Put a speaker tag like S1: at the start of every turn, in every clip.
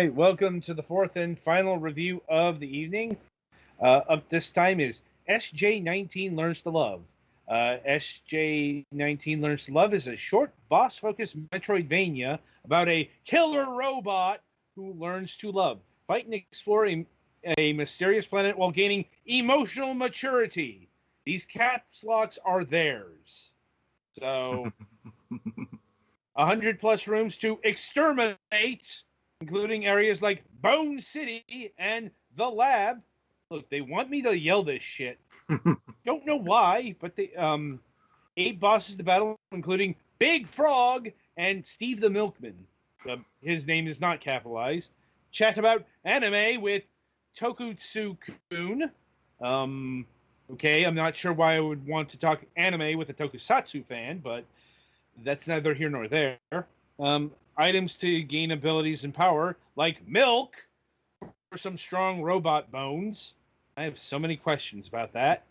S1: right, welcome to the fourth and final review of the evening. Up this time is SJ-19 Learns to Love. SJ-19 Learns to Love is a short, boss-focused Metroidvania about a killer robot who learns to love, fight and explore a mysterious planet while gaining emotional maturity. These caps locks are theirs. So, 100 plus rooms to exterminate, including areas like Bone City and The Lab. Look, they want me to yell this shit. Don't know why, but they 8 bosses to battle, including Big Frog and Steve the Milkman. His name is not capitalized. Chat about anime with Tokutsu-kun. Okay, I'm not sure why I would want to talk anime with a Tokusatsu fan, but that's neither here nor there. Items to gain abilities and power, like milk for some strong robot bones. I have so many questions about that.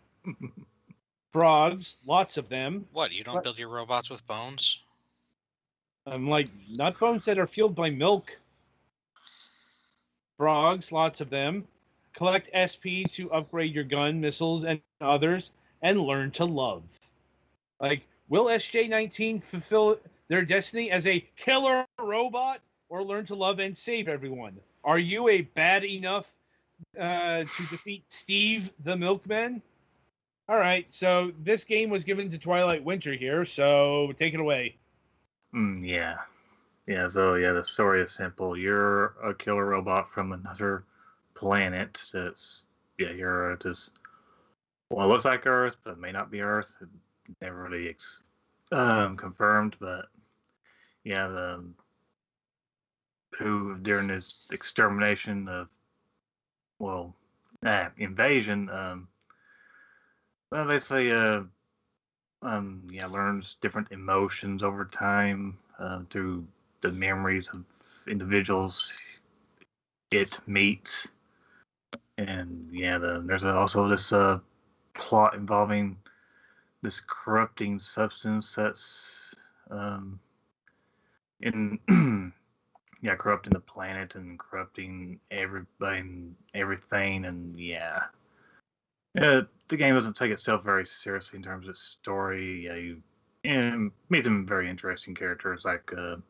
S1: Frogs, lots of them.
S2: What, you don't build your robots with bones?
S1: Like, not bones that are fueled by milk. Frogs, lots of them. Collect SP to upgrade your gun, missiles, and others, and learn to love. Like, will SJ-19 fulfill their destiny as a killer robot, or learn to love and save everyone? Are you a bad enough to defeat Steve the Milkman? All right, so this game was given to Twilight Winter here, so take it away.
S3: Yeah, the story is simple. You're a killer robot from another planet. You're this. Well, it looks like Earth, but it may not be Earth. It never really confirmed, but yeah, who during this extermination of invasion, basically learns different emotions over time through the memories of individuals it meets, and there's also this plot involving this corrupting substance that's corrupting the planet and corrupting everybody and everything, and the game doesn't take itself very seriously in terms of its story. You meet some very interesting characters like the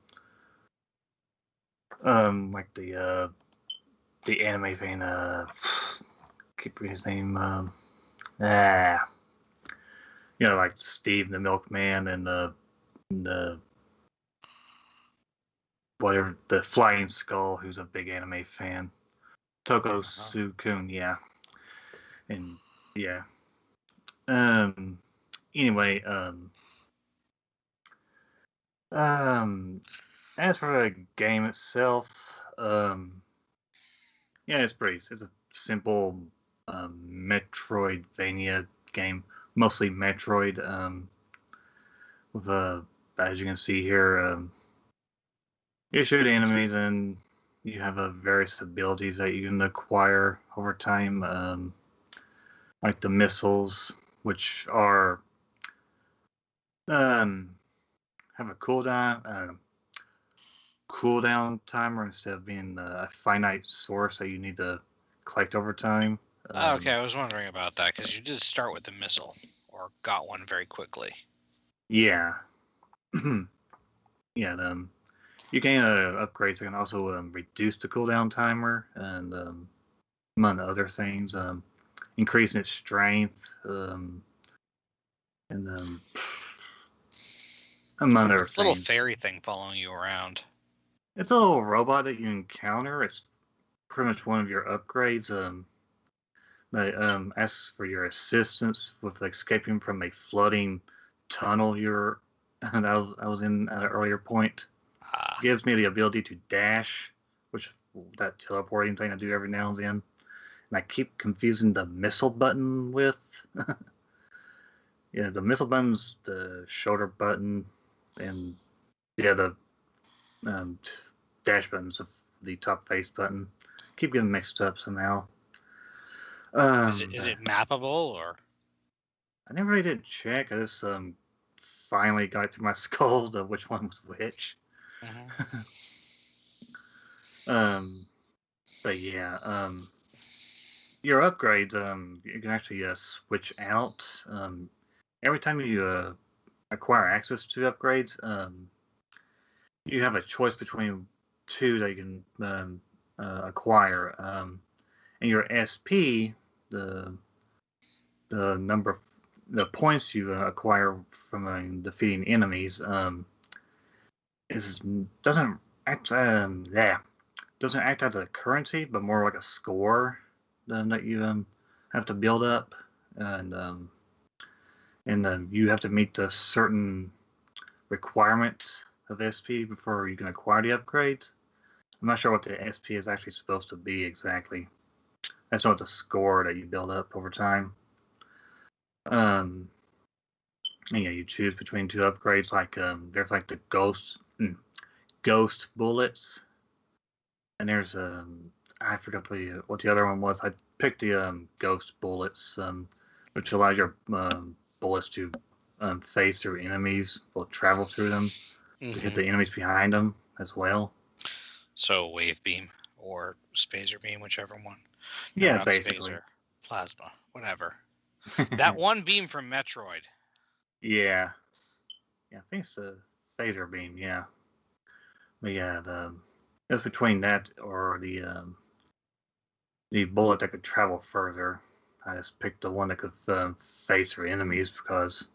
S3: anime fan. Keep forgetting his name. Like Steve the Milkman and the whatever, the Flying Skull, who's a big anime fan. Tokutsu-kun, and anyway, as for the game itself, it's a simple Metroidvania game, mostly Metroid, with as you can see here, you shoot enemies and you have various abilities that you can acquire over time, like the missiles, which are have a cooldown timer instead of being a finite source that you need to collect over time.
S2: Okay, I was wondering about that because you did start with the missile, or got one very quickly.
S3: Yeah. You gain upgrades that can also reduce the cooldown timer and among other things, increasing its strength, and among other things.
S2: Little fairy thing following you around.
S3: It's a little robot that you encounter. It's pretty much one of your upgrades. That asks for your assistance with escaping from a flooding tunnel I was in at an earlier point. Gives me the ability to dash, which that teleporting thing I do every now and then. And I keep confusing the missile button with. The missile button's the shoulder button, and the dash button's the top face button. Keep getting mixed up somehow.
S2: Is it mappable, or?
S3: I never really did check. I just finally got through my skull to which one was which.
S2: Mm-hmm.
S3: But yeah, your upgrades, you can actually switch out. Every time you acquire access to upgrades, you have a choice between two that you can acquire. And your SP, the number of the points you acquire from defeating enemies, is doesn't act doesn't act as a currency, but more like a score that you have to build up, and you have to meet the certain requirements of SP before you can acquire the upgrades. I'm not sure what the SP is actually supposed to be exactly. I just know it's a score that you build up over time. And yeah, you choose between two upgrades. Like there's like the ghost bullets, and there's I forgot what the other one was. I picked the ghost bullets, which allows your bullets to phase through enemies, will travel through them to hit the enemies behind them as well.
S2: So wave beam or spacer beam, whichever one.
S3: Yeah,
S2: not
S3: basically.
S2: Spacer, plasma, whatever. That one beam from Metroid.
S3: Yeah, I think it's a phaser beam. Yeah, but yeah, it was between that or the bullet that could travel further. I just picked the one that could phase through enemies because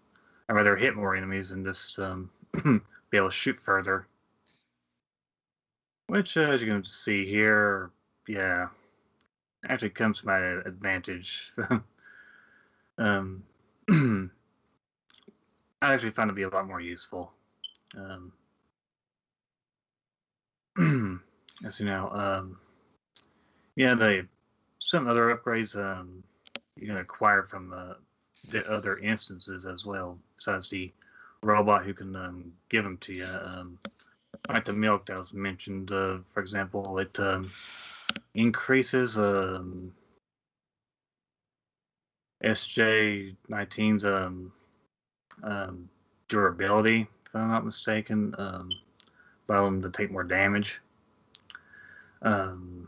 S3: I'd rather hit more enemies than just be able to shoot further. Which, as you can see here, yeah, actually comes to my advantage. I actually found it to be a lot more useful. As you know, yeah, some other upgrades you can acquire from the other instances as well, besides the robot who can give them to you. Like the milk that was mentioned, for example, it increases SJ-19's durability, if I'm not mistaken, allowing them to take more damage. And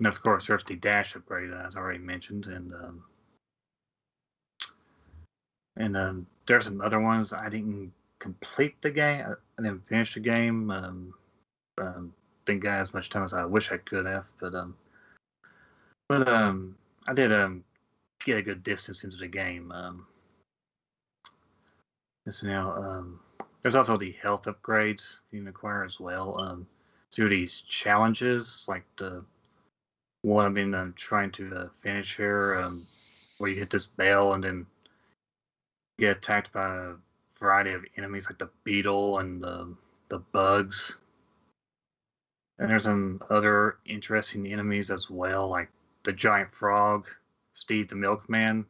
S3: of course, there's the dash upgrade, as I already mentioned, and there's some other ones. I didn't complete the game. I didn't finish the game. Didn't get as much time as I wish I could have, but I did get a good distance into the game. So now there's also the health upgrades you can acquire as well through these challenges, like the one I've been trying to finish here, where you hit this bell and then get attacked by a variety of enemies, like the beetle and the bugs. And there's some other interesting enemies as well, like the giant frog, Steve the Milkman,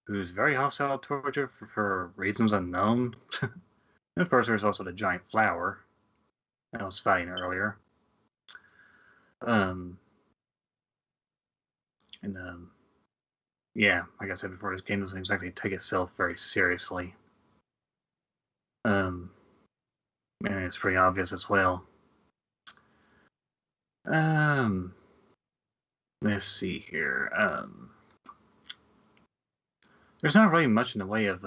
S3: who's very hostile towards you for reasons unknown. And of course, there's also the giant flower that I was fighting earlier. Yeah, like I said before, this game doesn't exactly take itself very seriously. And it's pretty obvious as well. Let's see here. There's not really much in the way of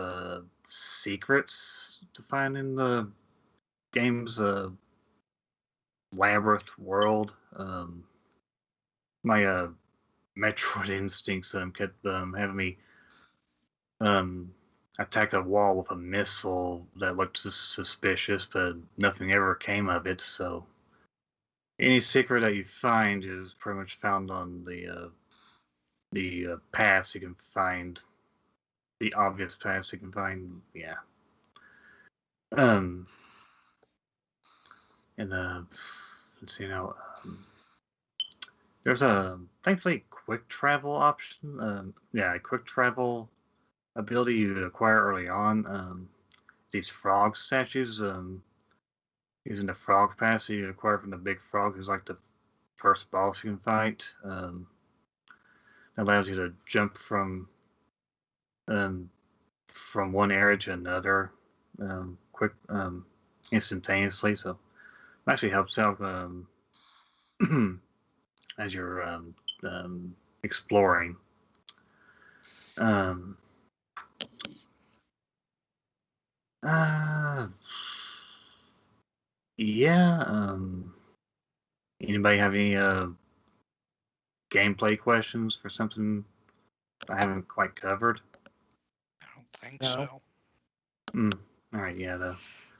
S3: secrets to find in the game's labyrinth world. My Metroid instincts kept having me attack a wall with a missile that looked suspicious, but nothing ever came of it. So any secret that you find is pretty much found on the paths you can find, the obvious paths you can find. Yeah. And let's see now. There's a thankfully quick travel option. Yeah, a quick travel ability you acquire early on. These frog statues. Using the frog pass you acquire from the big frog, who's like the first boss you can fight. That allows you to jump from one area to another quick instantaneously. So it actually helps out as you're exploring. Um, uh, yeah. Anybody have any gameplay questions for something I haven't quite covered?
S2: I don't think
S1: No.
S2: so.
S3: All right, yeah.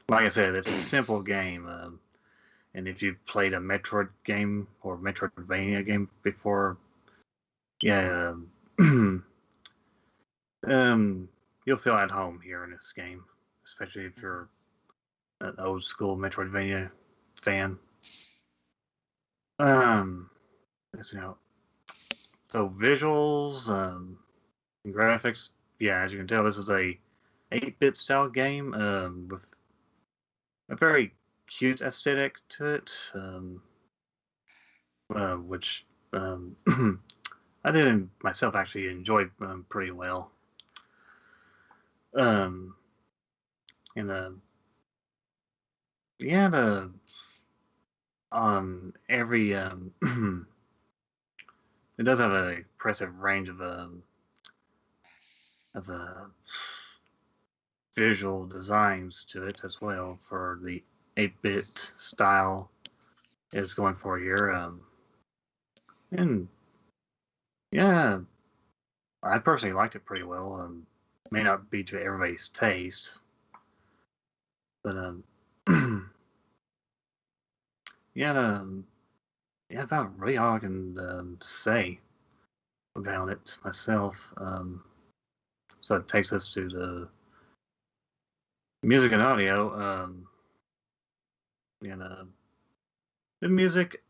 S3: Like I said, it's a simple game, and if you've played a Metroid game or Metroidvania game before, yeah, you'll feel at home here in this game, especially if you're an old school Metroidvania fan. Let's see now. So visuals, and graphics, yeah, as you can tell, this is a 8-bit style game with a very cute aesthetic to it, which I did myself actually enjoy pretty well. Um, and yeah, the every it does have an impressive range of visual designs to it as well for the 8-bit style it's going for here. And yeah, I personally liked it pretty well. May not be to everybody's taste, but yeah, yeah, about really all I can say about it myself. So it takes us to the music and audio. And the music,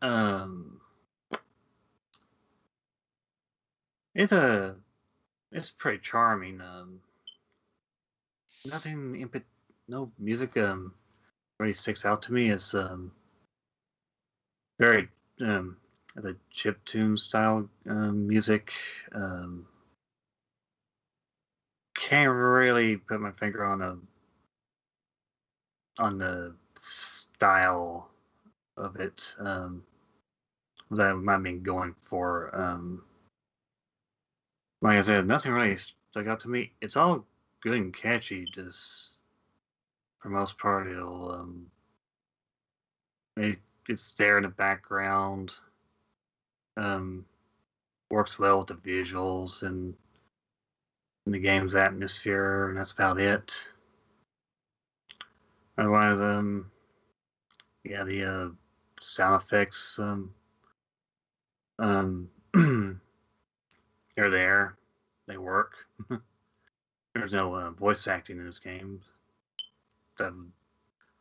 S3: it's pretty charming. Nothing no music really sticks out to me. It's very the chiptune style music. Can't really put my finger on the style of it that I might be going for. Like I said, nothing really stuck out to me. It's all good and catchy. Just for most part, it's there in the background. Works well with the visuals and the game's atmosphere, and that's about it. Otherwise, yeah, the sound effects, um, they're there. They work. There's no voice acting in this game. That would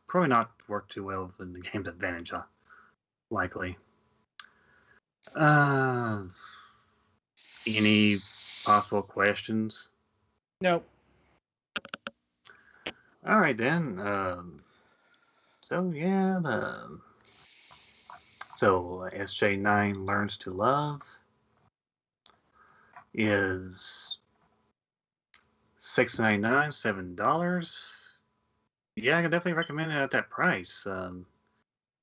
S3: probably not work too well in the game's advantage, likely. Any possible questions?
S1: Nope.
S3: All right then. So yeah, so SJ-9 Learns to Love is $6.99, $7. Yeah, I can definitely recommend it at that price.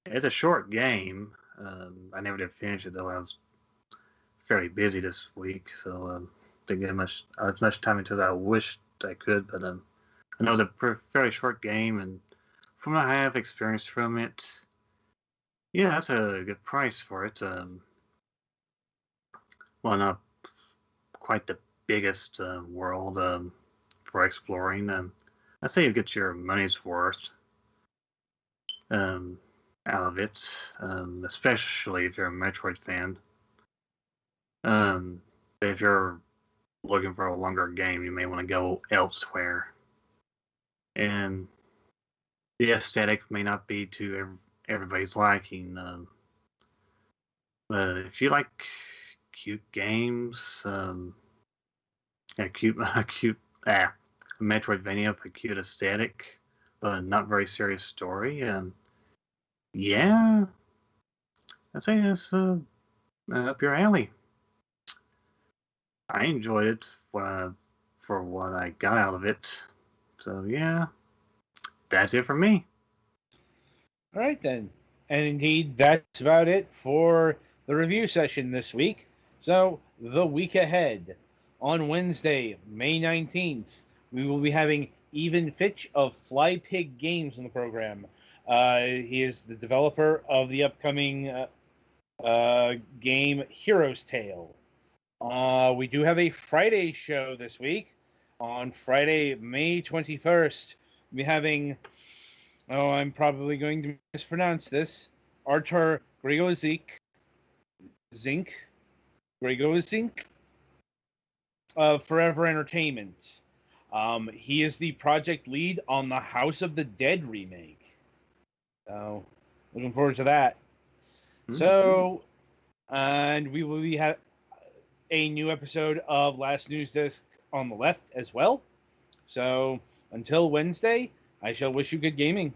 S3: It's a short game. I never did finish it though. I was fairly busy this week, so didn't get as much time into it as I wished I could. But I know it's a fairly short game, and from what I have experienced from it, yeah, that's a good price for it. Well, not quite the biggest world for exploring. I say you get your money's worth out of it, especially if you're a Metroid fan. If you're looking for a longer game, you may want to go elsewhere. And the aesthetic may not be to everybody's liking. But if you like cute games, a cute Metroidvania with a cute aesthetic, but not very serious story, yeah, I'd say it's up your alley. I enjoyed it for what I got out of it. So yeah, that's it for me.
S1: All right then. And indeed, that's about it for the the review session this week. So, the week ahead, on Wednesday, May 19th, we will be having Even Fitch of Fly Pig Games on the program. He is the developer of the upcoming game Hero's Tale. We do have a Friday show this week. On Friday, May 21st, we'll be having, I'm probably going to mispronounce this, Artur Grigozik of Forever Entertainment. He is the project lead on the House of the Dead remake. So, looking forward to that. Mm-hmm. So, and we will be a new episode of Last News Desk on the left as well. So, until Wednesday, I shall wish you good gaming.